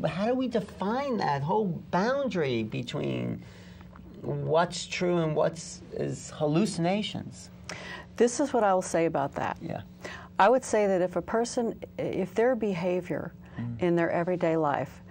how do we define that whole boundary between what's true and is hallucinations? This is what I will say about that. Yeah. I would say that if their behavior in their everyday life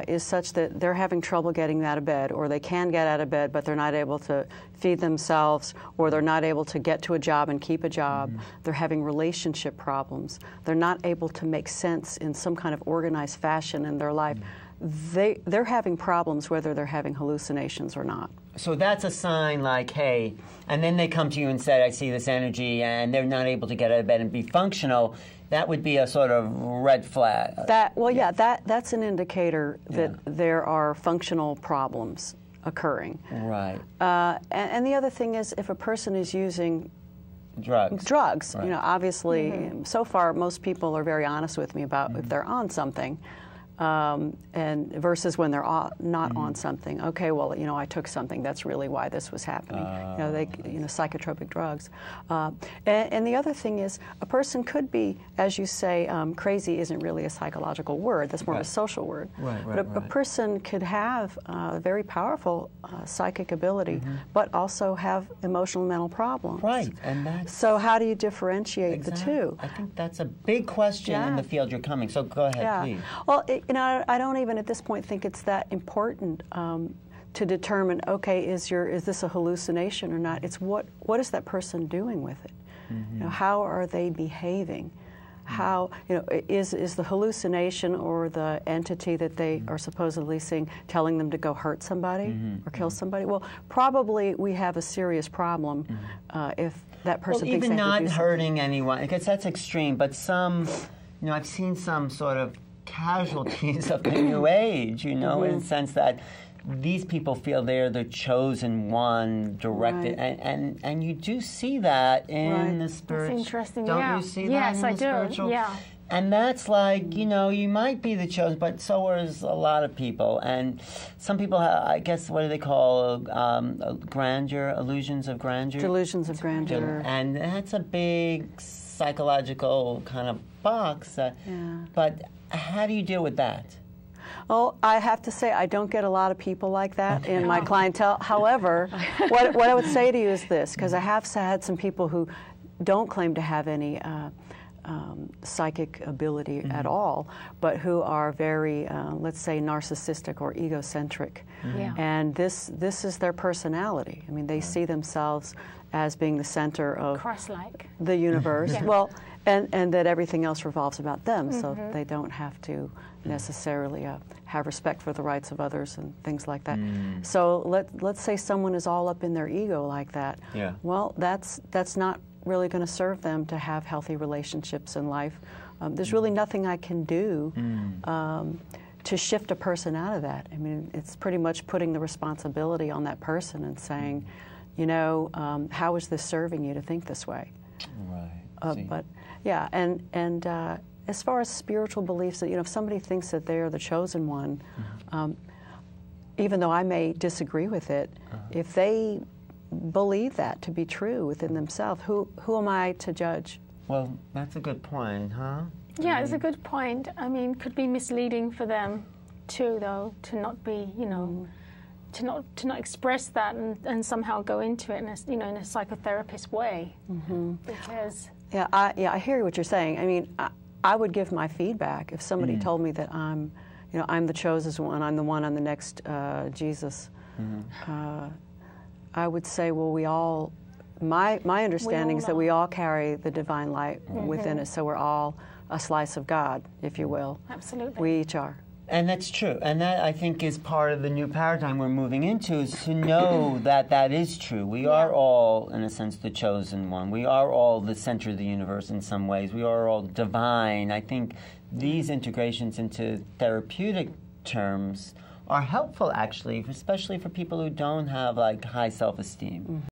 is such that they're having trouble getting out of bed, or they can get out of bed but they're not able to feed themselves, or they're not able to get to a job and keep a job, they're having relationship problems, they're not able to make sense in some kind of organized fashion in their life, they're having problems whether they're having hallucinations or not. So that's a sign like, hey, and then they come to you and say, I see this energy, and they're not able to get out of bed and be functional. That would be a sort of red flag. That's an indicator that there are functional problems occurring. Right. And the other thing is, if a person is using drugs, right. you know, obviously, so far most people are very honest with me about if they're on something. And versus when they're not on something. Okay, well, you know, I took something. That's really why this was happening. Psychotropic drugs. And the other thing is, a person could be, as you say, crazy isn't really a psychological word. That's more of a social word. But a person could have a very powerful psychic ability, but also have emotional and mental problems. Right, and that's... So how do you differentiate the two? I think that's a big question in the field you're coming. So go ahead, please. Well, you know, I don't even at this point think it's that important to determine, okay, is this a hallucination or not? It's what is that person doing with it? You know, how are they behaving? How, you know, is the hallucination or the entity that they are supposedly seeing telling them to go hurt somebody or kill somebody? Well, probably we have a serious problem if that person thinks even they have to not do hurting anyone, because that's extreme, but some, you know, I've seen some sort of casualties of the New Age, you know, in the sense that these people feel they're the chosen one, directed, and you do see that in the spiritual. That's interesting. Don't you see that in the spiritual? Yeah. And that's like, you know, you might be the chosen, but so is a lot of people. And some people, I guess, what do they call grandeur, illusions of grandeur? Delusions of grandeur. And that's a big psychological kind of box. But how do you deal with that? Well, I have to say I don't get a lot of people like that in my clientele. However, what I would say to you is this, because I have had some people who don't claim to have any psychic ability at all, but who are very, let's say, narcissistic or egocentric. And this is their personality. I mean, they see themselves as being the center of Christ-like. The universe. Well, and that everything else revolves about them, so they don't have to necessarily have respect for the rights of others and things like that. So let's say someone is all up in their ego like that. Well, that's not really going to serve them to have healthy relationships in life. There's really nothing I can do to shift a person out of that. I mean, it's pretty much putting the responsibility on that person and saying, you know, how is this serving you to think this way? But yeah, and as far as spiritual beliefs, that, you know, if somebody thinks that they are the chosen one, even though I may disagree with it, if they believe that to be true within themselves, who am I to judge? Well, that's a good point, huh? Yeah, it's a good point. I mean, could be misleading for them too, though, to not be, you know, to not express that and somehow go into it in a, you know, in a psychotherapist way, because. I hear what you're saying. I mean, I would give my feedback if somebody told me that I'm the chosen one, I'm the one on the next Jesus. I would say, well, we all, my understanding is that we all carry the divine light within us, so we're all a slice of God, if you will. Absolutely. We each are. And that's true. And that, I think, is part of the new paradigm we're moving into, is to know that that is true. We are all, in a sense, the chosen one. We are all the center of the universe in some ways. We are all divine. I think these integrations into therapeutic terms are helpful, actually, especially for people who don't have, like, high self-esteem.